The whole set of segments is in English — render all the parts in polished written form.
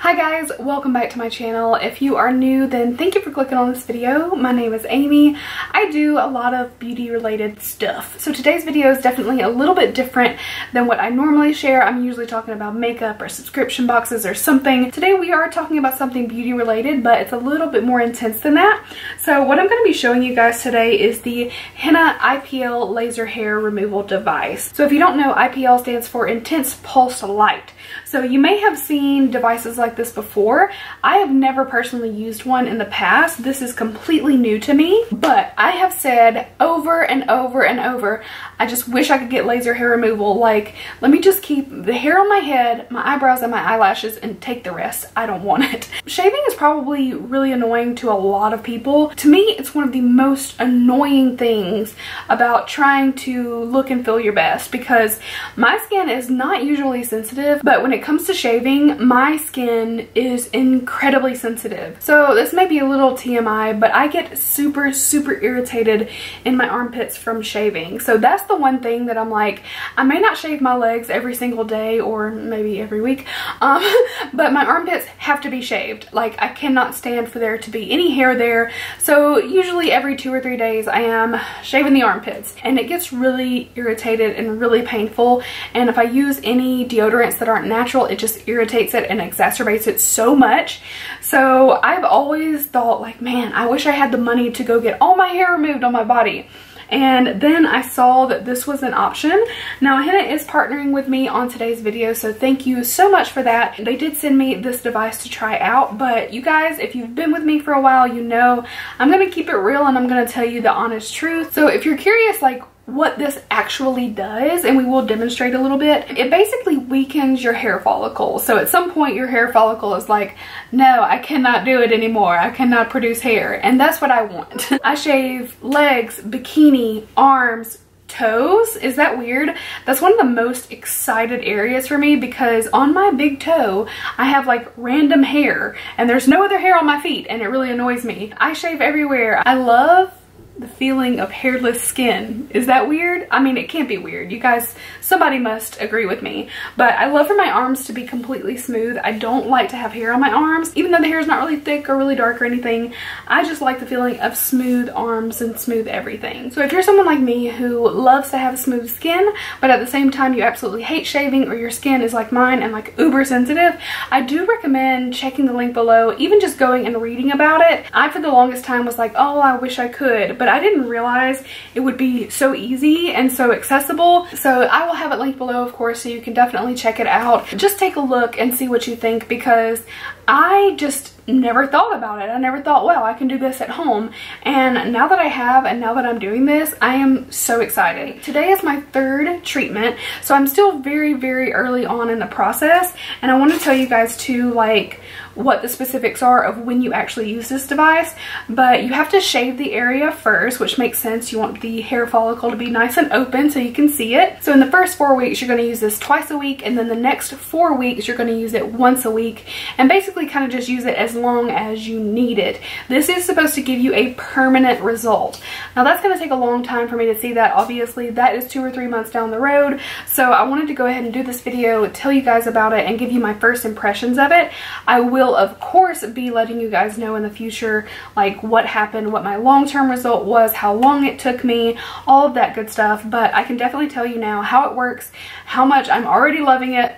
Hi guys, welcome back to my channel. If you are new, then thank you for clicking on this video. My name is Amy. I do a lot of beauty related stuff. So today's video is definitely a little bit different than what I normally share. I'm usually talking about makeup or subscription boxes or something. Today we are talking about something beauty related, but it's a little bit more intense than that. So what I'm going to be showing you guys today is the Hena Ipl laser hair removal device. So if you don't know, IPL stands for Intense Pulsed Light. So you may have seen devices like this before. I have never personally used one in the past. This is completely new to me, but I have said over and over and over, I just wish I could get laser hair removal. Like, let me just keep the hair on my head, my eyebrows and my eyelashes and take the rest. I don't want it. Shaving is probably really annoying to a lot of people. To me, it's one of the most annoying things about trying to look and feel your best, because my skin is not usually sensitive, but when it comes to shaving, my skin is incredibly sensitive. So this may be a little TMI, but I get super irritated in my armpits from shaving. So that's the one thing that I'm like, I may not shave my legs every single day or maybe every week, but my armpits have to be shaved. Like, I cannot stand for there to be any hair there. So usually every 2 or 3 days I am shaving the armpits, and it gets really irritated and really painful. And if I use any deodorants that aren't natural, it just irritates it and exacerbates it so much. So I've always thought, like, man, I wish I had the money to go get all my hair removed on my body. And then I saw that this was an option. Now, Hena is partnering with me on today's video, so thank you so much for that. They did send me this device to try out, but you guys, if you've been with me for a while, you know I'm gonna keep it real and I'm gonna tell you the honest truth. So if you're curious, like, what this actually does, and we will demonstrate a little bit, it basically weakens your hair follicle. So at some point your hair follicle is like, no, I cannot do it anymore, I cannot produce hair, and that's what I want. I shave legs, bikini, arms, toes. Is that weird? That's one of the most excited areas for me, because on my big toe I have like random hair and there's no other hair on my feet, and it really annoys me. I shave everywhere. I love the feeling of hairless skin. Is that weird? I mean, it can't be weird. You guys, somebody must agree with me. But I love for my arms to be completely smooth. I don't like to have hair on my arms. Even though the hair is not really thick or really dark or anything, I just like the feeling of smooth arms and smooth everything. So if you're someone like me who loves to have smooth skin, but at the same time you absolutely hate shaving, or your skin is like mine and like uber sensitive, I do recommend checking the link below, even just going and reading about it. I, for the longest time, was like, oh, I wish I could, but I didn't realize it would be so easy and so accessible. So I will have it linked below, of course, so you can definitely check it out. Just take a look and see what you think, because I just never thought about it. I never thought, well, I can do this at home. And now that I have, and now that I'm doing this, I am so excited. Today is my 3rd treatment, so I'm still very early on in the process, and I want to tell you guys too, like, what the specifics are of when you actually use this device. But you have to shave the area first, which makes sense. You want the hair follicle to be nice and open so you can see it. So in the first 4 weeks, you're going to use this twice a week, and then the next 4 weeks, you're going to use it once a week, and basically kind of just use it as long as you need it. This is supposed to give you a permanent result. Now that's going to take a long time for me to see that. Obviously, that is 2 or 3 months down the road. So I wanted to go ahead and do this video, tell you guys about it, and give you my first impressions of it. I will, of course, be letting you guys know in the future, like, what happened, what my long-term result was, how long it took me, all of that good stuff. But I can definitely tell you now how it works, how much I'm already loving it.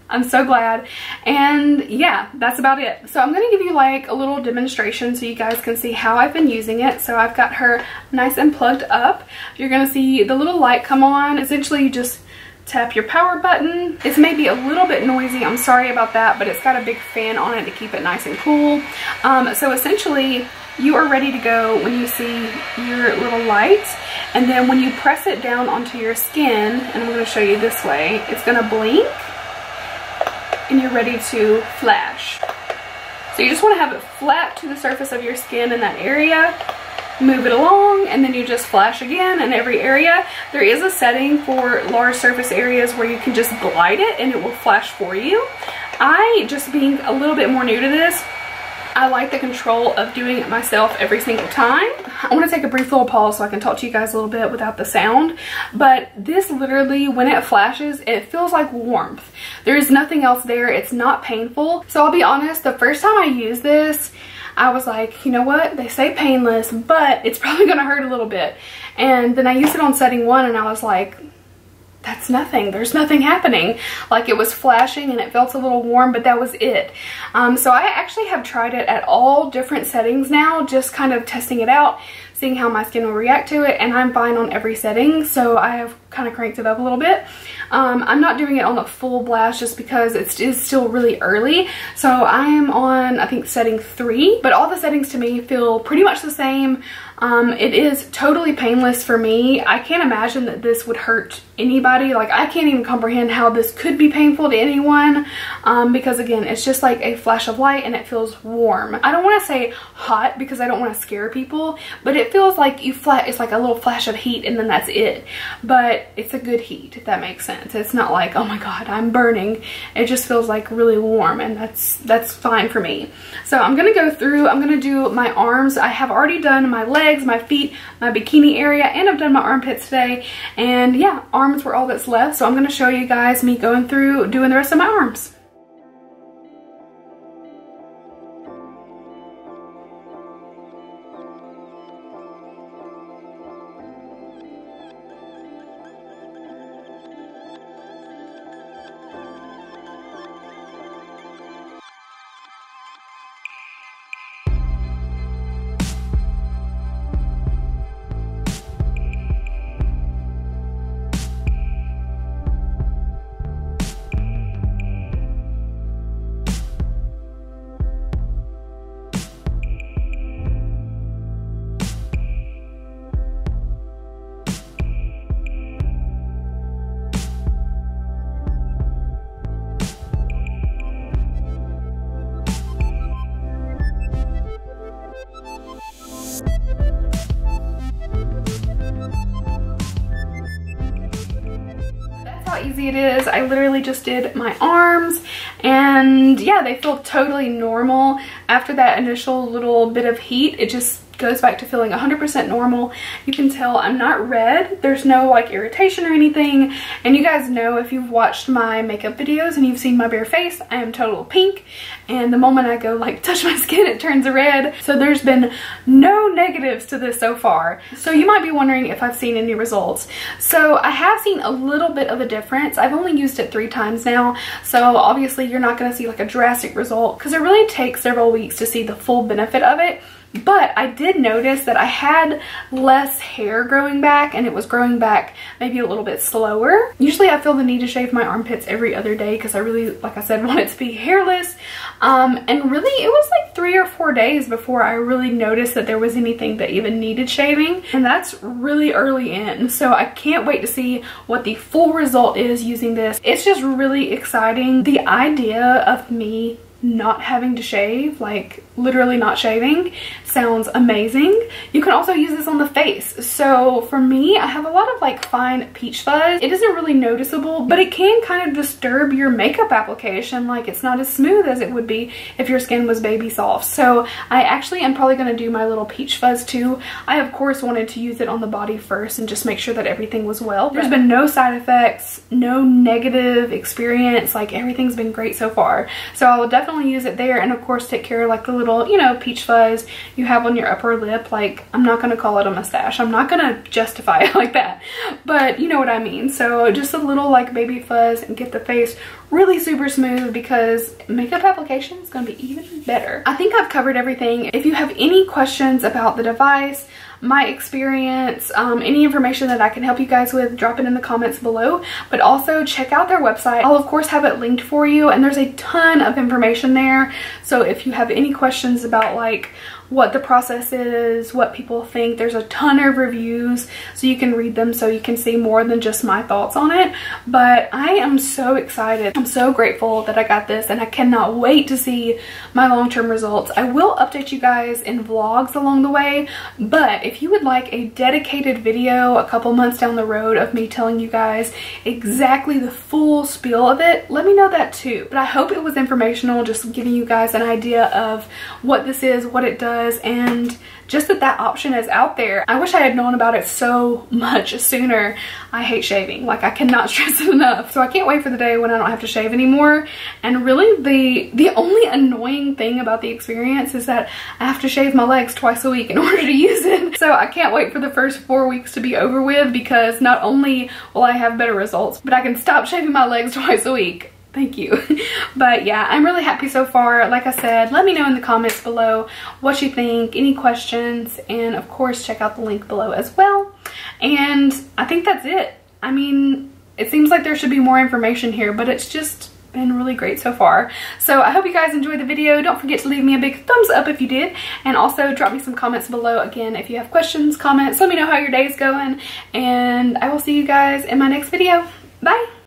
I'm so glad. And yeah, that's about it. So I'm going to give you like a little demonstration so you guys can see how I've been using it. So I've got her nice and plugged up. You're going to see the little light come on. Essentially, you just tap your power button. It's maybe a little bit noisy, I'm sorry about that, but it's got a big fan on it to keep it nice and cool. So essentially, you are ready to go when you see your little light, and then when you press it down onto your skin, and I'm going to show you this way, it's going to blink, and you're ready to flash. So you just want to have it flat to the surface of your skin in that area, move it along, and then you just flash again in every area. There is a setting for large surface areas where you can just glide it and it will flash for you. I, just being a little bit more new to this, I like the control of doing it myself every single time. I want to take a brief little pause so I can talk to you guys a little bit without the sound. But this literally, when it flashes, it feels like warmth. There is nothing else there. It's not painful. So I'll be honest, the first time I used this, I was like, you know what? They say painless, but it's probably going to hurt a little bit. And then I used it on setting 1 and I was like, that's nothing. There's nothing happening. Like, it was flashing and it felt a little warm, but that was it. So I actually have tried it at all different settings now, just kind of testing it out, seeing how my skin will react to it, and I'm fine on every setting. So I have kind of cranked it up a little bit. I'm not doing it on a full blast just because it is still really early. So I am on, I think, setting 3, but all the settings to me feel pretty much the same. It is totally painless for me. I can't imagine that this would hurt anybody. Like, I can't even comprehend how this could be painful to anyone, because again, it's just like a flash of light and it feels warm. I don't want to say hot because I don't want to scare people, but it feels like it's like a little flash of heat and then that's it. But it's a good heat, if that makes sense. It's not like, oh my god, I'm burning. It just feels like really warm, and that's fine for me. So I'm gonna go through, I'm gonna do my arms. I have already done my legs, my feet, my bikini area, and I've done my armpits today. And yeah, arms were all that's left. So I'm gonna show you guys me going through doing the rest of my arms. Easy it is. I literally just did my arms, and yeah, they feel totally normal. After that initial little bit of heat, it just goes back to feeling 100% normal. You can tell I'm not red. There's no like irritation or anything. And you guys know, if you've watched my makeup videos and you've seen my bare face, I am total pink. And the moment I go like touch my skin, it turns red. So there's been no negatives to this so far. So you might be wondering if I've seen any results. So I have seen a little bit of a difference. I've only used it 3 times now. So obviously you're not going to see like a drastic result, because it really takes several weeks to see the full benefit of it. But I did notice that I had less hair growing back, and it was growing back maybe a little bit slower. Usually I feel the need to shave my armpits every other day because I really, like I said, want it to be hairless. And really it was like 3 or 4 days before I really noticed that there was anything that even needed shaving. And that's really early in. So I can't wait to see what the full result is using this. It's just really exciting. The idea of me not having to shave, like literally not shaving, sounds amazing. You can also use this on the face. So for me, I have a lot of like fine peach fuzz. It isn't really noticeable, but it can kind of disturb your makeup application. Like, it's not as smooth as it would be if your skin was baby soft. So I actually am probably going to do my little peach fuzz too. I of course wanted to use it on the body first and just make sure that everything was well. There's been no side effects, no negative experience. Like, everything's been great so far. So I will definitely use it there, and of course take care of like the little, you know, peach fuzz you have on your upper lip. Like, I'm not going to call it a mustache. I'm not going to justify it like that, but you know what I mean. So just a little like baby fuzz and get the face really super smooth, because makeup application is going to be even better. I think I've covered everything. If you have any questions about the device, my experience, any information that I can help you guys with, drop it in the comments below. But also check out their website. I'll of course have it linked for you, and there's a ton of information there. So if you have any questions about like what the process is, what people think. There's a ton of reviews, so you can read them so you can see more than just my thoughts on it. But I am so excited. I'm so grateful that I got this, and I cannot wait to see my long-term results. I will update you guys in vlogs along the way, but if you would like a dedicated video a couple months down the road of me telling you guys exactly the full spiel of it, let me know that too. But I hope it was informational, just giving you guys an idea of what this is, what it does, and just that option is out there. I wish I had known about it so much sooner. I hate shaving. Like, I cannot stress it enough. So I can't wait for the day when I don't have to shave anymore. And really the only annoying thing about the experience is that I have to shave my legs twice a week in order to use it. So I can't wait for the first 4 weeks to be over with, because not only will I have better results, but I can stop shaving my legs twice a week. Thank you. But yeah, I'm really happy so far. Like I said, let me know in the comments below what you think, any questions, and of course check out the link below as well. And I think that's it. I mean, it seems like there should be more information here, but it's just been really great so far. So I hope you guys enjoyed the video. Don't forget to leave me a big thumbs up if you did, and also drop me some comments below. Again, if you have questions, comments, let me know how your day is going, and I will see you guys in my next video. Bye.